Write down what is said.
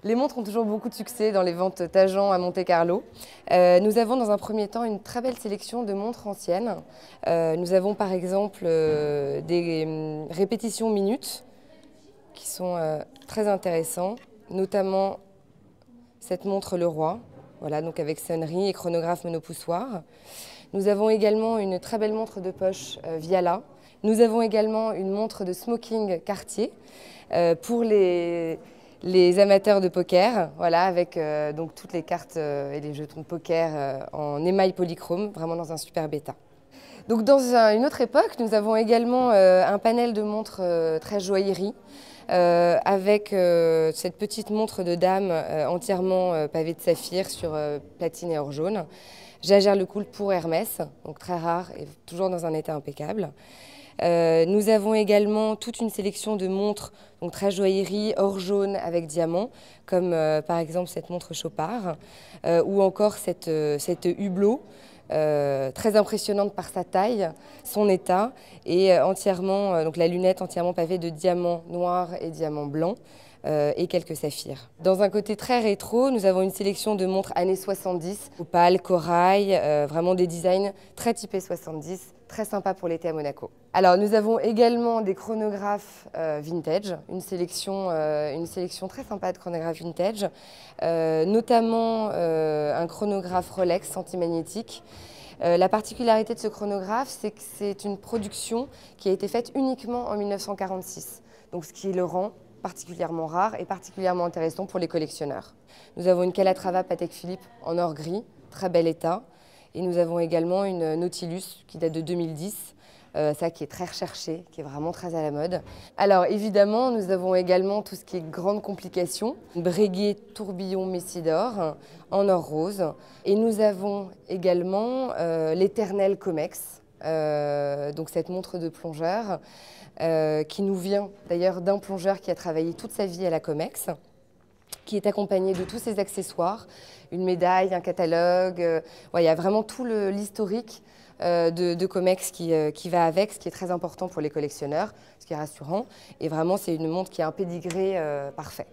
Les montres ont toujours beaucoup de succès dans les ventes Tajan à Monte-Carlo. Nous avons dans un premier temps une très belle sélection de montres anciennes. Nous avons par exemple des répétitions minutes qui sont très intéressants, notamment cette montre Le Roi, voilà, donc avec sonnerie et chronographe monopoussoir. Nous avons également une très belle montre de poche Viala. Nous avons également une montre de smoking Cartier pour les amateurs de poker, voilà, avec donc toutes les cartes et les jetons de poker en émail polychrome, vraiment dans un super état. Donc dans une autre époque, nous avons également un panel de montres très joaillerie, avec cette petite montre de dame entièrement pavée de saphir sur platine et or jaune. Jaeger LeCoultre pour Hermès, donc très rare et toujours dans un état impeccable. Nous avons également toute une sélection de montres, donc très joaillerie, or jaune avec diamant, comme par exemple cette montre Chopard, ou encore cette Hublot, très impressionnante par sa taille, son état, et entièrement, donc la lunette entièrement pavée de diamants noirs et diamants blancs. Et quelques saphirs. Dans un côté très rétro, nous avons une sélection de montres années 70, opale, corail, vraiment des designs très typés 70, très sympa pour l'été à Monaco. Alors nous avons également des chronographes vintage, une sélection très sympa de chronographes vintage, notamment un chronographe Rolex antimagnétique. La particularité de ce chronographe, c'est que c'est une production qui a été faite uniquement en 1946, donc ce qui le rend particulièrement rare et particulièrement intéressant pour les collectionneurs. Nous avons une Calatrava Patek Philippe en or gris, très bel état, et nous avons également une Nautilus qui date de 2010, ça qui est très recherché, qui est vraiment très à la mode. Alors évidemment, nous avons également tout ce qui est grande complication, une Breguet tourbillon Messidor en or rose, et nous avons également l'éternel Comex, donc cette montre de plongeur, qui nous vient d'ailleurs d'un plongeur qui a travaillé toute sa vie à la Comex, qui est accompagné de tous ses accessoires, une médaille, un catalogue, ouais, il y a vraiment tout l'historique de Comex qui va avec, ce qui est très important pour les collectionneurs, ce qui est rassurant. Et vraiment, c'est une montre qui a un pédigré parfait.